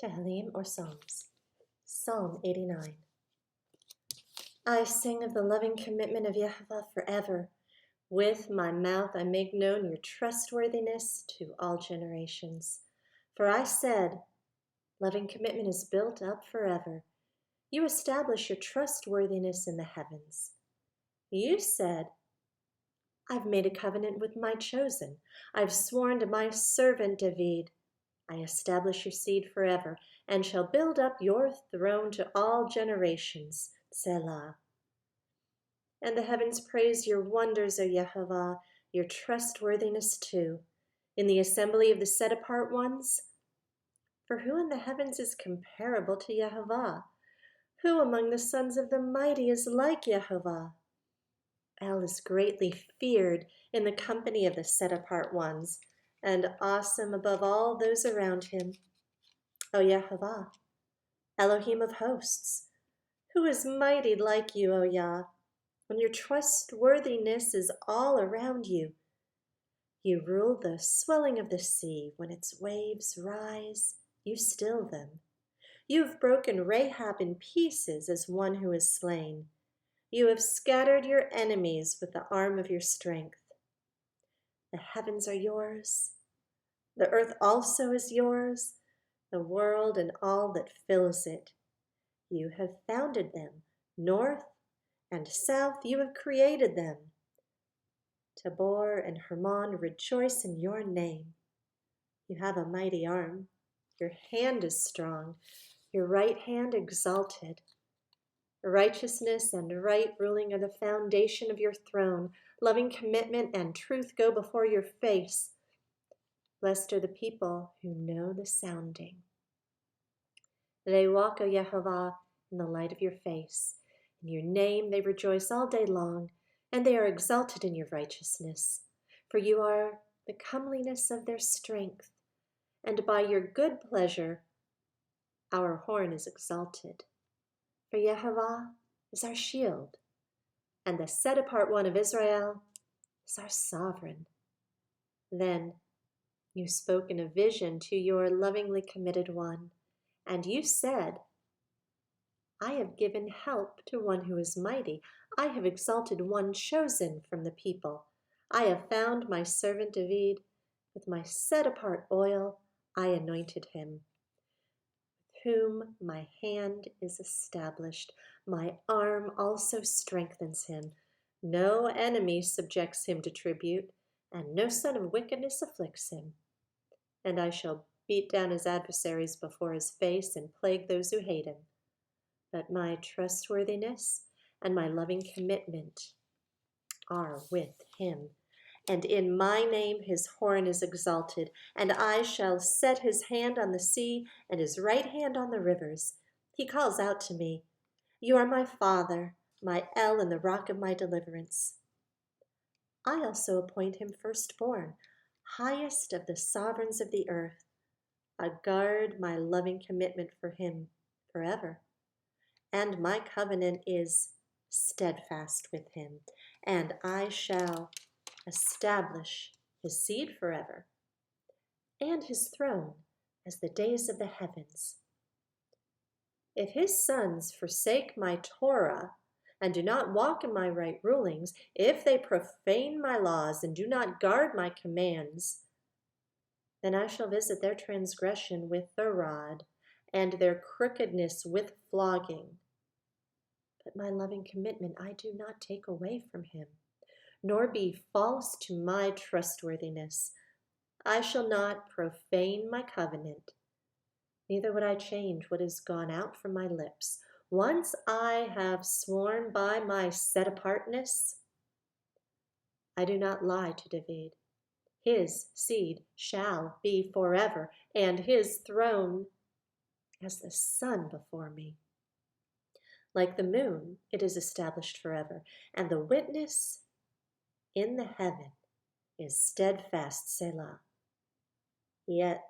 Tehillim or Psalms. Psalm 89. I sing of the loving commitment of Yehovah forever. With my mouth I make known your trustworthiness to all generations. For I said, loving commitment is built up forever. You establish your trustworthiness in the heavens. You said, I've made a covenant with my chosen. I've sworn to my servant David. I establish your seed forever, and shall build up your throne to all generations. Selah. And the heavens praise your wonders, O Yehovah, your trustworthiness too, in the assembly of the set-apart ones. For who in the heavens is comparable to Yehovah? Who among the sons of the mighty is like Yehovah? El is greatly feared in the company of the set-apart ones, and awesome above all those around him. O Yehovah, Elohim of hosts, who is mighty like you, O Yah, when your trustworthiness is all around you? You rule the swelling of the sea. When its waves rise, you still them. You have broken Rahab in pieces as one who is slain. You have scattered your enemies with the arm of your strength. The heavens are yours. The earth also is yours, the world and all that fills it. You have founded them. North and south you have created them. Tabor and Hermon rejoice in your name. You have a mighty arm. Your hand is strong, your right hand exalted. Righteousness and right ruling are the foundation of your throne. Loving commitment and truth go before your face. Blessed are the people who know the sounding. They walk, O Yehovah, in the light of your face. In your name they rejoice all day long, and they are exalted in your righteousness. For you are the comeliness of their strength, and by your good pleasure our horn is exalted. For Yehovah is our shield, and the set-apart one of Israel is our sovereign. Then you spoke in a vision to your lovingly committed one, and you said, I have given help to one who is mighty. I have exalted one chosen from the people. I have found my servant David. With my set-apart oil I anointed him. With whom my hand is established. My arm also strengthens him. No enemy subjects him to tribute, and no son of wickedness afflicts him. And I shall beat down his adversaries before his face and plague those who hate him. But my trustworthiness and my loving commitment are with him. And in my name his horn is exalted, and I shall set his hand on the sea and his right hand on the rivers. He calls out to me, You are my Father, my El and the rock of my deliverance. I also appoint him firstborn, highest of the sovereigns of the earth. I guard my loving commitment for him forever. And my covenant is steadfast with him, and I shall establish his seed forever, and his throne as the days of the heavens. If his sons forsake my Torah and do not walk in my right rulings, if they profane my laws and do not guard my commands, then I shall visit their transgression with the rod, and their crookedness with flogging. But my loving commitment I do not take away from him, nor be false to my trustworthiness. I shall not profane my covenant, neither would I change what has gone out from my lips. Once I have sworn by my set-apartness, I do not lie to David. His seed shall be forever, and his throne as the sun before me. Like the moon, it is established forever, and the witness in the heaven is steadfast, Selah. Yet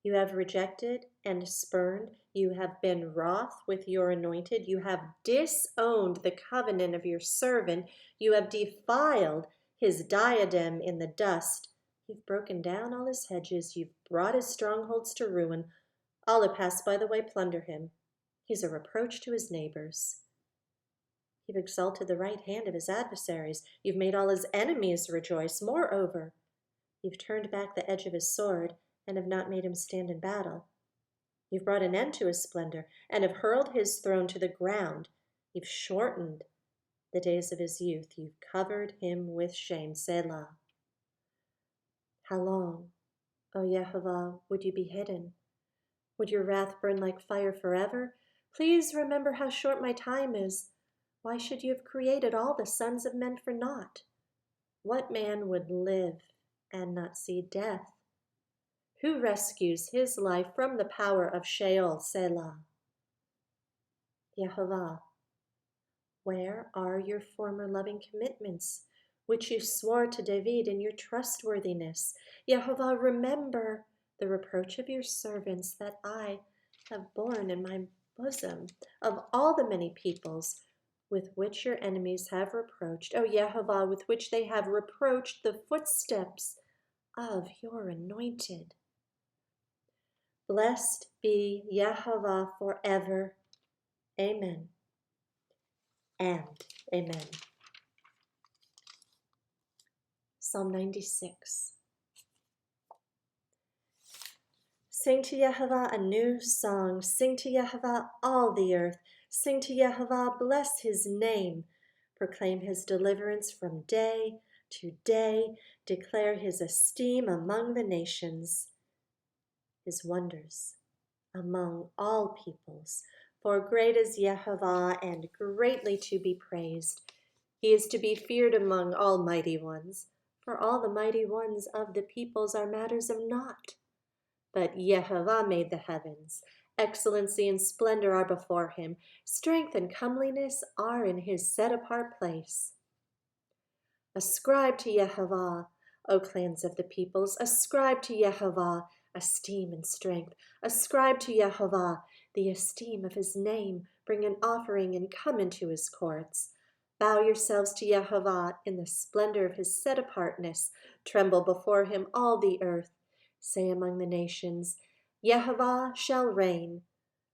you have rejected and spurned, you have been wroth with your anointed, you have disowned the covenant of your servant, you have defiled his diadem in the dust, you've broken down all his hedges, you've brought his strongholds to ruin. All who pass by the way plunder him. He's a reproach to his neighbors. You've exalted the right hand of his adversaries. You've made all his enemies rejoice. Moreover, you've turned back the edge of his sword and have not made him stand in battle. You've brought an end to his splendor and have hurled his throne to the ground. You've shortened the days of his youth. You've covered him with shame. Selah. How long, O Yehovah, would you be hidden? Would your wrath burn like fire forever? Please remember how short my time is. Why should you have created all the sons of men for naught? What man would live and not see death? Who rescues his life from the power of Sheol? Selah. Yehovah, where are your former loving commitments, which you swore to David in your trustworthiness? Yehovah, remember the reproach of your servants that I have borne in my bosom, of all the many peoples with which your enemies have reproached, O Yehovah, with which they have reproached the footsteps of your anointed. Blessed be Yehovah forever. Amen and amen. Psalm 96. Sing to Yehovah a new song. Sing to Yehovah all the earth. Sing to Yehovah, bless his name. Proclaim his deliverance from day to day. Declare his esteem among the nations, his wonders among all peoples. For great is Yehovah, and greatly to be praised. He is to be feared among all mighty ones. For all the mighty ones of the peoples are matters of naught. But Yehovah made the heavens. Excellency and splendor are before him. Strength and comeliness are in his set-apart place. Ascribe to Yehovah, O clans of the peoples. Ascribe to Yehovah esteem and strength. Ascribe to Yehovah the esteem of his name. Bring an offering and come into his courts. Bow yourselves to Yehovah in the splendor of his set-apartness. Tremble before him all the earth. Say among the nations, Yehovah shall reign.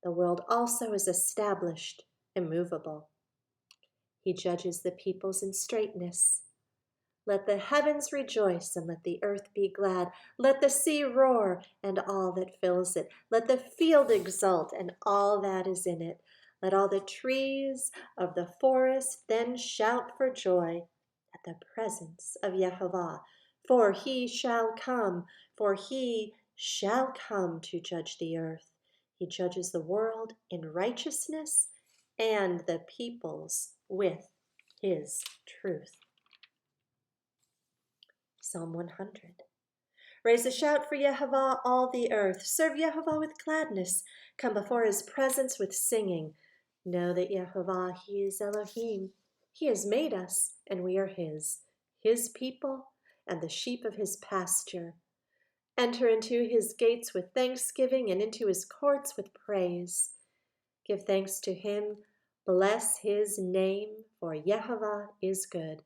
The world also is established, immovable. He judges the peoples in straightness. Let the heavens rejoice and let the earth be glad. Let the sea roar and all that fills it. Let the field exult and all that is in it. Let all the trees of the forest then shout for joy at the presence of Yehovah. For he shall come to judge the earth. He judges the world in righteousness and the peoples with his truth. Psalm 100. Raise a shout for Yehovah, all the earth. Serve Yehovah with gladness. Come before his presence with singing. Know that Yehovah, he is Elohim. He has made us, and we are his people, and the sheep of his pasture. Enter into his gates with thanksgiving and into his courts with praise. Give thanks to him. Bless his name, for Yehovah is good.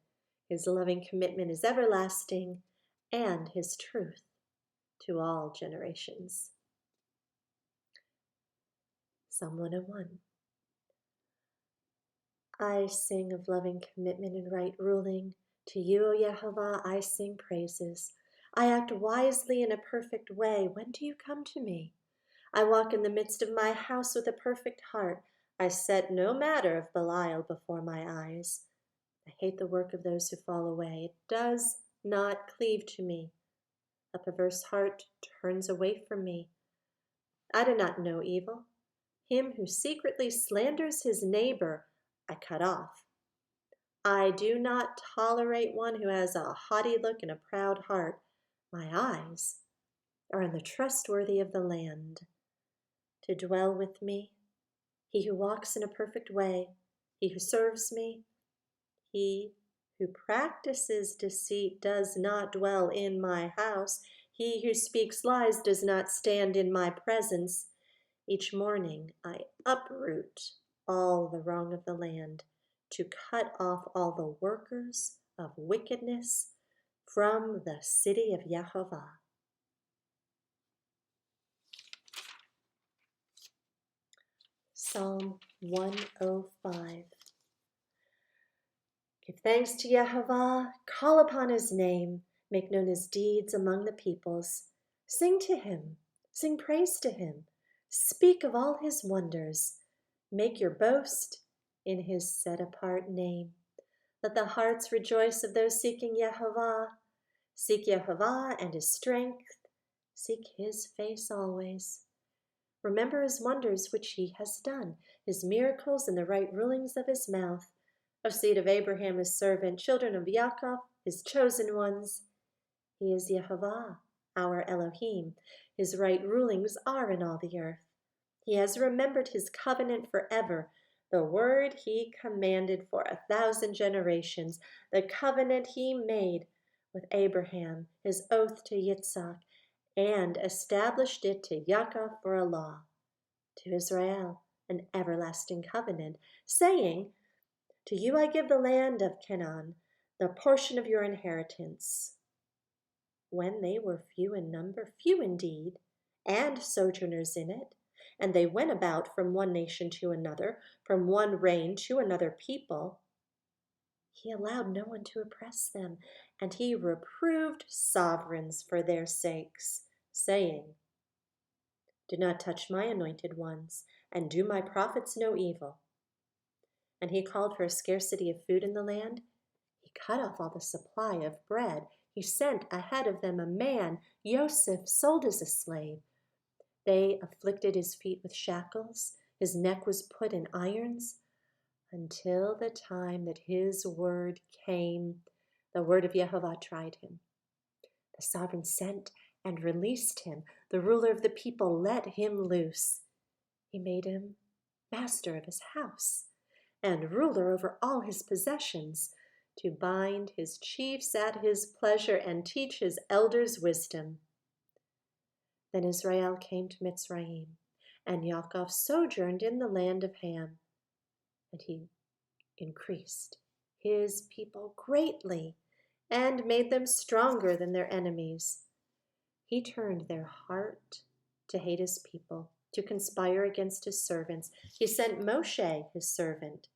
His loving commitment is everlasting, and his truth to all generations. Psalm 101. I sing of loving commitment and right ruling. To you, O Yehovah, I sing praises. I act wisely in a perfect way. When do you come to me? I walk in the midst of my house with a perfect heart. I set no matter of Belial before my eyes. I hate the work of those who fall away. It does not cleave to me. A perverse heart turns away from me. I do not know evil. Him who secretly slanders his neighbor, I cut off. I do not tolerate one who has a haughty look and a proud heart. My eyes are on the trustworthy of the land. To dwell with me, he who walks in a perfect way, he who serves me, he who practices deceit does not dwell in my house. He who speaks lies does not stand in my presence. Each morning I uproot all the wrong of the land, to cut off all the workers of wickedness from the city of Yehovah. Psalm 105. Give thanks to Yehovah, call upon his name, make known his deeds among the peoples. Sing to him, sing praise to him, speak of all his wonders. Make your boast in his set-apart name. Let the hearts rejoice of those seeking Yehovah. Seek Yehovah and his strength. Seek his face always. Remember his wonders which he has done, his miracles and the right rulings of his mouth. Of seed of Abraham his servant, children of Yaakov, his chosen ones. He is Yehovah, our Elohim. His right rulings are in all the earth. He has remembered his covenant forever, the word he commanded for 1,000 generations, the covenant he made with Abraham, his oath to Yitzhak, and established it to Yaakov for a law, to Israel an everlasting covenant, saying, to you I give the land of Canaan, the portion of your inheritance. When they were few in number, few indeed, and sojourners in it, and they went about from one nation to another, from one reign to another people, he allowed no one to oppress them, and he reproved sovereigns for their sakes, saying, do not touch my anointed ones, and do my prophets no evil. And he called for a scarcity of food in the land. He cut off all the supply of bread. He sent ahead of them a man, Joseph, sold as a slave. They afflicted his feet with shackles. His neck was put in irons, until the time that his word came. The word of Yehovah tried him. The sovereign sent and released him. The ruler of the people let him loose. He made him master of his house and ruler over all his possessions, to bind his chiefs at his pleasure and teach his elders wisdom. Then Israel came to Mitzrayim, and Yaakov sojourned in the land of Ham, and he increased his people greatly and made them stronger than their enemies. He turned their heart to hate his people, to conspire against his servants. He sent Moshe, his servant,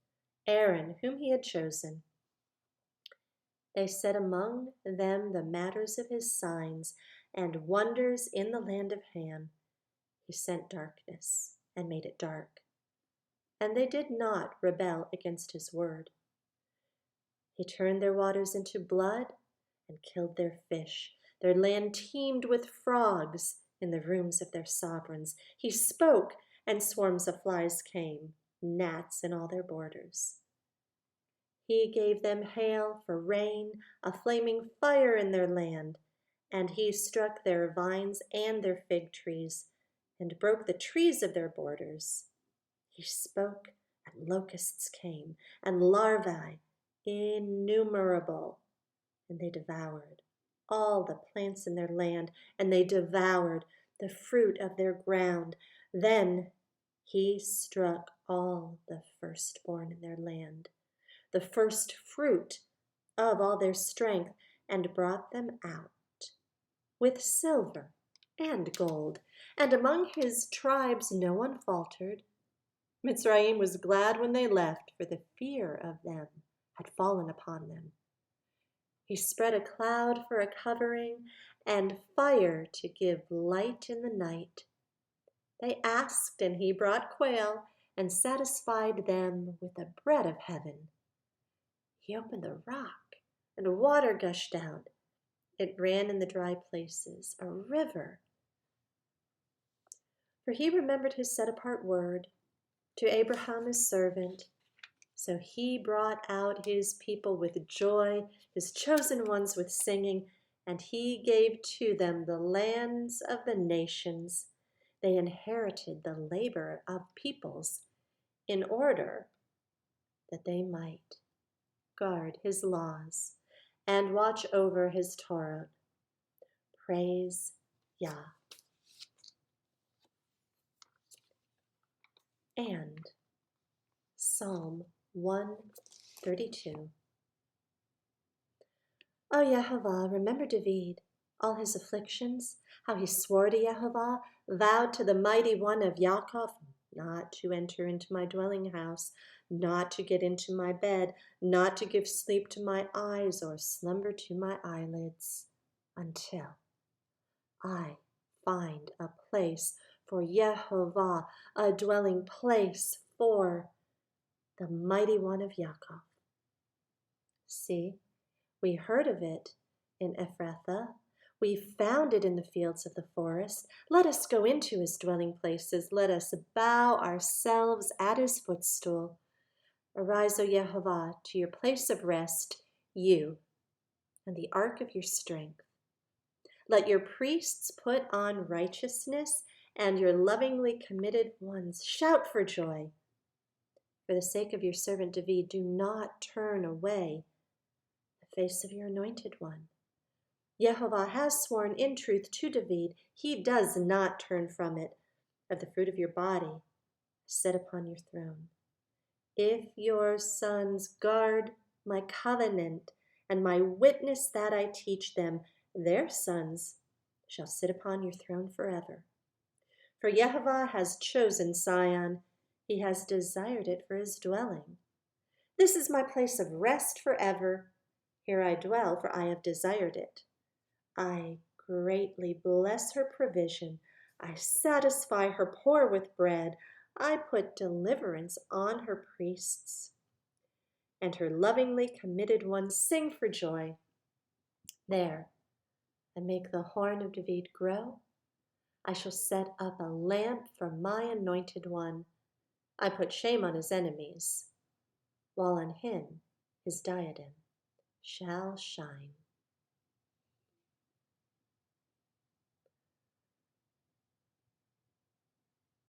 Aaron, whom he had chosen. They set among them the matters of his signs and wonders in the land of Ham. He sent darkness and made it dark, and they did not rebel against his word. He turned their waters into blood and killed their fish. Their land teemed with frogs in the rooms of their sovereigns. He spoke, and swarms of flies came, gnats in all their borders. He gave them hail for rain, a flaming fire in their land, and he struck their vines and their fig trees, and broke the trees of their borders. He spoke, and locusts came, and larvae innumerable, and they devoured all the plants in their land, and they devoured the fruit of their ground. Then he struck all the firstborn in their land, the first fruit of all their strength, and brought them out with silver and gold. And among his tribes no one faltered. Mitzrayim was glad when they left, for the fear of them had fallen upon them. He spread a cloud for a covering, and fire to give light in the night. They asked, and he brought quail, and satisfied them with the bread of heaven. He opened the rock, and water gushed out. It ran in the dry places, a river. For he remembered his set-apart word to Abraham his servant. So he brought out his people with joy, his chosen ones with singing, and he gave to them the lands of the nations. They inherited the labor of peoples, in order that they might guard his laws and watch over his Torah. Praise Yah. And Psalm 132. O Yehovah, remember David, all his afflictions, how he swore to Yehovah, vowed to the mighty one of Yaakov, not to enter into my dwelling house, not to get into my bed, not to give sleep to my eyes or slumber to my eyelids, until I find a place for Yehovah, a dwelling place for the mighty one of Yaakov. See, we heard of it in Ephrathah. We found it in the fields of the forest. Let us go into his dwelling places. Let us bow ourselves at his footstool. Arise, O Yehovah, to your place of rest, you and the ark of your strength. Let your priests put on righteousness, and your lovingly committed ones shout for joy. For the sake of your servant David, do not turn away the face of your anointed one. Yehovah has sworn in truth to David. He does not turn from it. Of the fruit of your body, set upon your throne. If your sons guard my covenant and my witness that I teach them, their sons shall sit upon your throne forever. For Yehovah has chosen Zion. He has desired it for his dwelling. This is my place of rest forever. Here I dwell, for I have desired it. I greatly bless her provision. I satisfy her poor with bread. I put deliverance on her priests. And her lovingly committed ones sing for joy. There, I make the horn of David grow. I shall set up a lamp for my anointed one. I put shame on his enemies, while on him his diadem shall shine.